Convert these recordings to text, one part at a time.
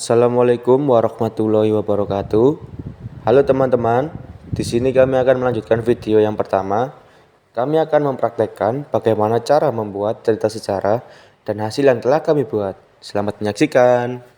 Assalamualaikum warahmatullahi wabarakatuh. Halo teman-teman, di sini kami akan melanjutkan video yang pertama. Kami akan mempraktekkan bagaimana cara membuat cerita sejarah dan hasil yang telah kami buat. Selamat menyaksikan.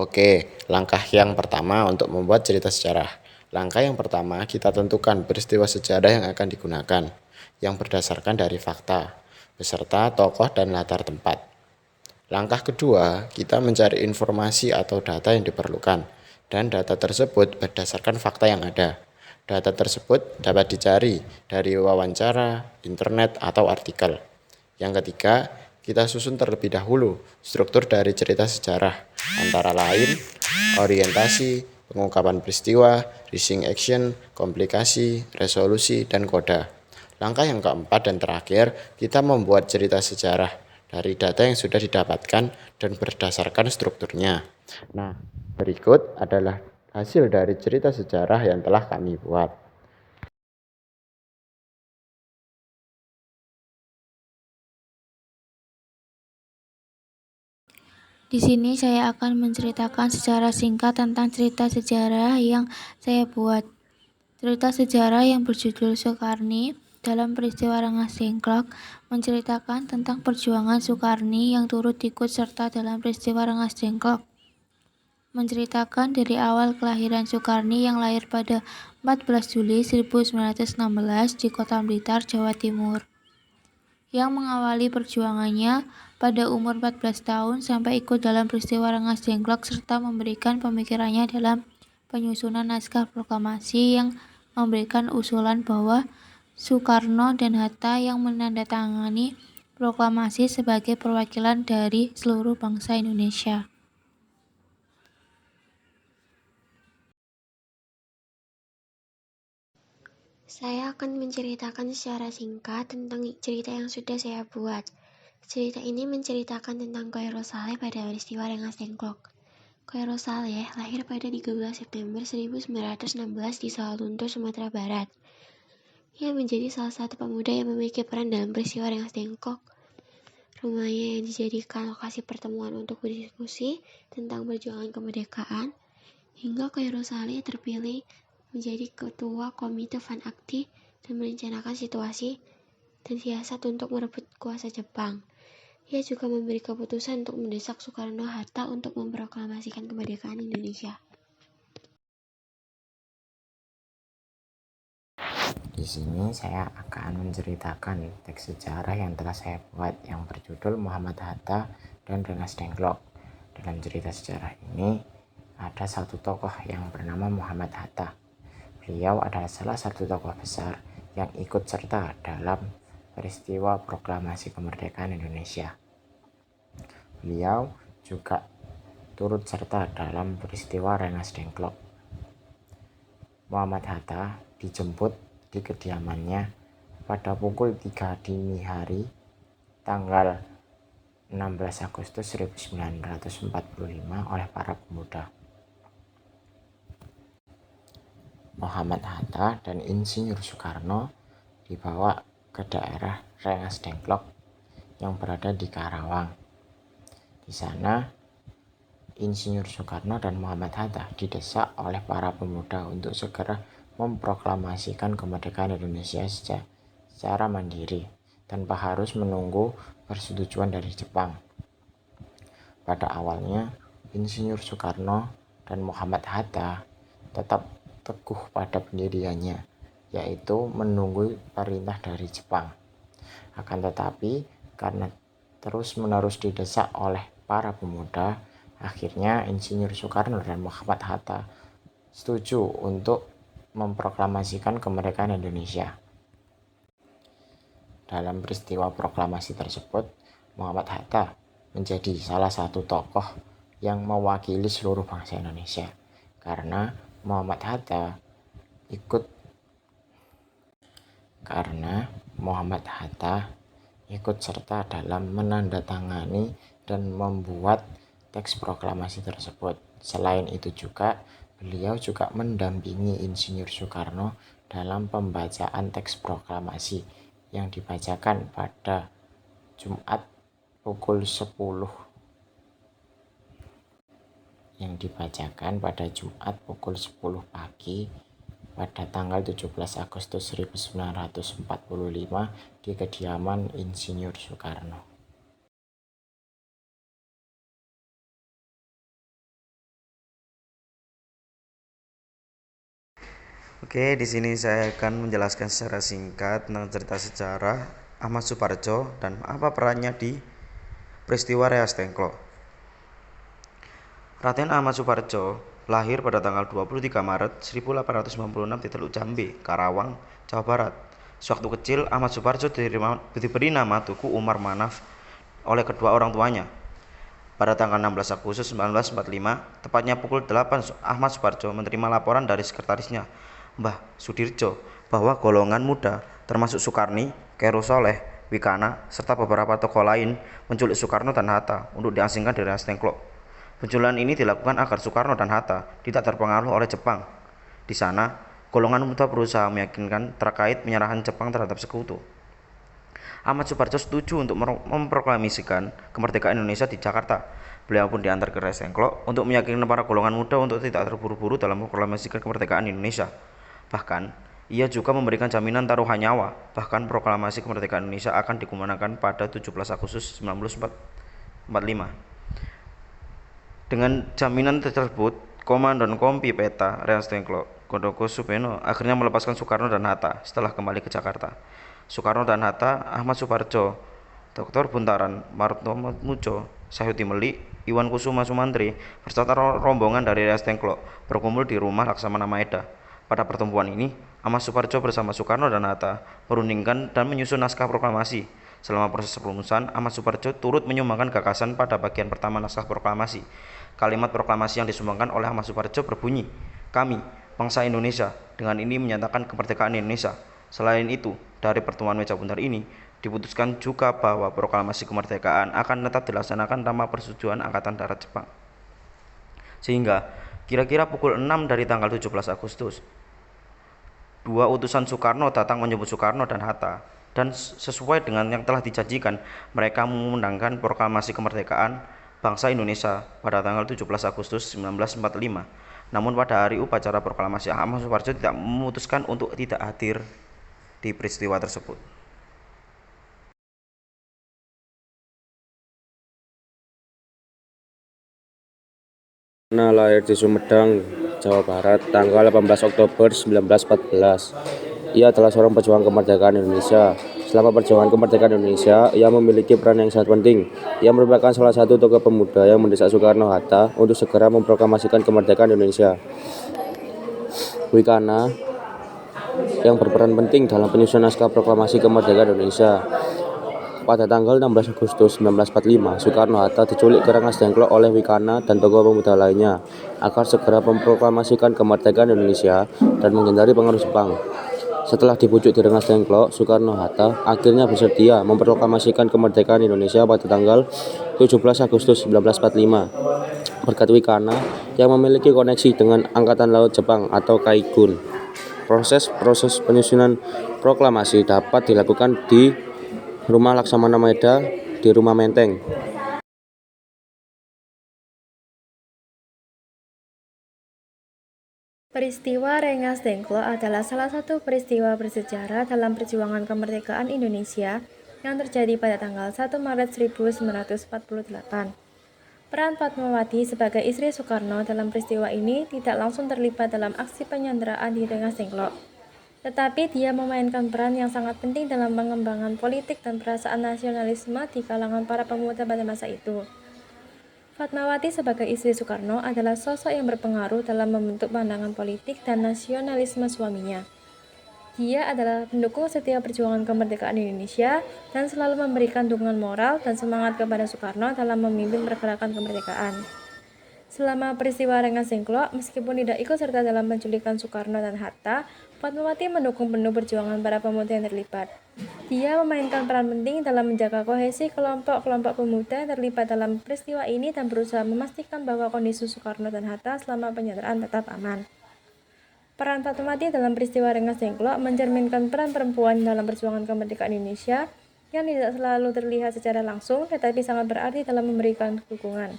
Oke, langkah yang pertama untuk membuat cerita sejarah. Langkah yang pertama, kita tentukan peristiwa sejarah yang akan digunakan, yang berdasarkan dari fakta, beserta tokoh dan latar tempat. Langkah kedua, kita mencari informasi atau data yang diperlukan, dan data tersebut berdasarkan fakta yang ada. Data tersebut dapat dicari dari wawancara, internet, atau artikel. Yang ketiga, kita susun terlebih dahulu struktur dari cerita sejarah, antara lain orientasi, pengungkapan peristiwa, rising action, komplikasi, resolusi, dan koda. Langkah yang keempat dan terakhir, kita membuat cerita sejarah dari data yang sudah didapatkan dan berdasarkan strukturnya. Nah, berikut adalah hasil dari cerita sejarah yang telah kami buat. Di sini saya akan menceritakan secara singkat tentang cerita sejarah yang saya buat. Cerita sejarah yang berjudul Soekarni dalam peristiwa Rengas Dengklok menceritakan tentang perjuangan Soekarni yang turut ikut serta dalam peristiwa Rengas Dengklok. Menceritakan dari awal kelahiran Soekarni yang lahir pada 14 Juli 1916 di Kota Blitar, Jawa Timur, yang mengawali perjuangannya pada umur 14 tahun sampai ikut dalam peristiwa Rengas Dengklok serta memberikan pemikirannya dalam penyusunan naskah proklamasi yang memberikan usulan bahwa Soekarno dan Hatta yang menandatangani proklamasi sebagai perwakilan dari seluruh bangsa Indonesia. Saya akan menceritakan secara singkat tentang cerita yang sudah saya buat. Cerita ini menceritakan tentang Khairul Saleh pada peristiwa Rengas Dengklok. Khairul Saleh lahir pada 13 September 1916 di Sawalunto, Sumatera Barat. Ia menjadi salah satu pemuda yang memiliki peran dalam peristiwa Rengas Dengklok. Rumahnya yang dijadikan lokasi pertemuan untuk berdiskusi tentang perjuangan kemerdekaan, hingga Khairul Saleh terpilih menjadi ketua Komite Van Akti dan merencanakan situasi dan siasat untuk merebut kuasa Jepang. Ia juga memberi keputusan untuk mendesak Soekarno-Hatta untuk memproklamasikan kemerdekaan Indonesia. Di sini saya akan menceritakan teks sejarah yang telah saya buat yang berjudul Muhammad Hatta dan Rengas Dengklok. Dalam cerita sejarah ini ada satu tokoh yang bernama Muhammad Hatta. Beliau adalah salah satu tokoh besar yang ikut serta dalam peristiwa proklamasi kemerdekaan Indonesia. Beliau juga turut serta dalam peristiwa Rengas Dengklok. Muhammad Hatta dijemput di kediamannya pada pukul 3 dini hari tanggal 16 Agustus 1945 oleh para pemuda. Muhammad Hatta dan Insinyur Soekarno dibawa ke daerah Rengas Dengklok yang berada di Karawang. Di sana Insinyur Soekarno dan Muhammad Hatta didesak oleh para pemuda untuk segera memproklamasikan kemerdekaan Indonesia secara mandiri tanpa harus menunggu persetujuan dari Jepang. Pada awalnya, Insinyur Soekarno dan Muhammad Hatta tetap teguh pada pendiriannya, yaitu menunggu perintah dari Jepang. Akan tetapi, karena terus-menerus didesak oleh para pemuda, akhirnya Insinyur Soekarno dan Muhammad Hatta setuju untuk memproklamasikan kemerdekaan Indonesia. Dalam peristiwa proklamasi tersebut, Muhammad Hatta menjadi salah satu tokoh yang mewakili seluruh bangsa Indonesia, karena Muhammad Hatta ikut serta dalam menandatangani dan membuat teks proklamasi tersebut. Selain itu juga, beliau juga mendampingi Insinyur Soekarno dalam pembacaan teks proklamasi yang dibacakan pada Jumat pukul 10 pagi pada tanggal 17 Agustus 1945 di kediaman Insinyur Soekarno. Oke, di sini saya akan menjelaskan secara singkat tentang cerita sejarah Ahmad Suparjo dan apa perannya di peristiwa Reas Dengklok. Raden Ahmad Suparjo lahir pada tanggal 23 Maret 1896 di Teluk Jambe, Karawang, Jawa Barat. Sewaktu kecil, Ahmad Suparjo diberi nama Tuku Umar Manaf oleh kedua orang tuanya. Pada tanggal 16 Agustus 1945, tepatnya pukul 8, Ahmad Suparjo menerima laporan dari sekretarisnya, Mbah Sudirjo, bahwa golongan muda termasuk Soekarni, Khairul Soleh, Wikana, serta beberapa tokoh lain menculik Soekarno dan Hatta untuk diasingkan dari Reas Dengklok. Penculikan ini dilakukan agar Soekarno dan Hatta tidak terpengaruh oleh Jepang. Di sana, golongan muda berusaha meyakinkan terkait penyerahan Jepang terhadap sekutu. Ahmad Suparjo setuju untuk memproklamasikan kemerdekaan Indonesia di Jakarta. Beliau pun diantar ke Reas Dengklok untuk meyakinkan para golongan muda untuk tidak terburu-buru dalam memproklamasikan kemerdekaan Indonesia. Bahkan, ia juga memberikan jaminan taruhan nyawa. Bahkan proklamasi kemerdekaan Indonesia akan digunakan pada 17 Agustus 1945. Dengan jaminan tersebut, Komandan Kompi Peta Reas Dengklok, Gondoko Supeno, akhirnya melepaskan Soekarno dan Hatta setelah kembali ke Jakarta. Soekarno dan Hatta, Ahmad Suparjo, Dr. Buntaran, Martomo Mujo, Sahyuti Melik, Iwan Kusuma Sumantri, beserta rombongan dari Reas Dengklok berkumpul di rumah Laksamana Maeda. Pada pertemuan ini, Ahmad Suparjo bersama Soekarno dan Hatta merundingkan dan menyusun naskah proklamasi. Selama proses perumusan, Ahmad Suparjo turut menyumbangkan gagasan pada bagian pertama naskah proklamasi. Kalimat proklamasi yang disumbangkan oleh Ahmad Suparjo berbunyi, "Kami, bangsa Indonesia, dengan ini menyatakan kemerdekaan Indonesia." Selain itu, dari pertemuan meja bundar ini, diputuskan juga bahwa proklamasi kemerdekaan akan tetap dilaksanakan tanpa persetujuan Angkatan Darat Jepang. Sehingga, kira-kira pukul 6 dari tanggal 17 Agustus, dua utusan Soekarno datang menyebut Soekarno dan Hatta, dan sesuai dengan yang telah dijanjikan, mereka mengundangkan proklamasi kemerdekaan bangsa Indonesia pada tanggal 17 Agustus 1945. Namun pada hari upacara proklamasi, Ahmad Suparjo tidak memutuskan untuk tidak hadir di peristiwa tersebut. Lahir di Sumedang, Jawa Barat, tanggal 18 Oktober 1914. Ia adalah seorang pejuang kemerdekaan Indonesia. Selama perjuangan kemerdekaan Indonesia, ia memiliki peran yang sangat penting. Ia merupakan salah satu tokoh pemuda yang mendesak Soekarno-Hatta untuk segera memproklamasikan kemerdekaan Indonesia. Wikana yang berperan penting dalam penyusunan naskah proklamasi kemerdekaan Indonesia. Pada tanggal 16 Agustus 1945, Soekarno-Hatta diculik ke Reas Dengklok oleh Wikana dan tokoh pemuda lainnya agar segera memproklamasikan kemerdekaan Indonesia dan menghindari pengaruh Jepang. Setelah dibujuk di Reas Dengklok, Soekarno-Hatta akhirnya bersedia memproklamasikan kemerdekaan Indonesia pada tanggal 17 Agustus 1945. Berkat Wikana yang memiliki koneksi dengan Angkatan Laut Jepang atau Kaigun, proses penyusunan proklamasi dapat dilakukan di Rumah Laksamana Maeda di Rumah Menteng. Peristiwa Rengas Dengklok adalah salah satu peristiwa bersejarah dalam perjuangan kemerdekaan Indonesia yang terjadi pada tanggal 1 Maret 1948. Peran Fatmawati sebagai istri Soekarno dalam peristiwa ini tidak langsung terlibat dalam aksi penyanderaan di Rengas Dengklok. Tetapi dia memainkan peran yang sangat penting dalam pengembangan politik dan perasaan nasionalisme di kalangan para pemuda pada masa itu. Fatmawati sebagai istri Soekarno adalah sosok yang berpengaruh dalam membentuk pandangan politik dan nasionalisme suaminya. Dia adalah pendukung setia perjuangan kemerdekaan Indonesia dan selalu memberikan dukungan moral dan semangat kepada Soekarno dalam memimpin pergerakan kemerdekaan. Selama peristiwa Rengas Dengklok, meskipun tidak ikut serta dalam penculikan Soekarno dan Hatta, Fatmawati mendukung penuh perjuangan para pemuda yang terlibat. Dia memainkan peran penting dalam menjaga kohesi kelompok-kelompok pemuda yang terlibat dalam peristiwa ini dan berusaha memastikan bahwa kondisi Soekarno dan Hatta selama penyanderaan tetap aman. Peran Fatmawati dalam peristiwa Rengas Dengklok mencerminkan peran perempuan dalam perjuangan kemerdekaan Indonesia yang tidak selalu terlihat secara langsung, tetapi sangat berarti dalam memberikan dukungan,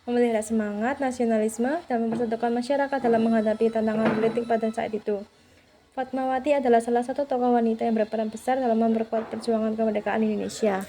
memelihara semangat nasionalisme, dan mempersatukan masyarakat dalam menghadapi tantangan politik pada saat itu. Fatmawati adalah salah satu tokoh wanita yang berperan besar dalam memperkuat perjuangan kemerdekaan Indonesia.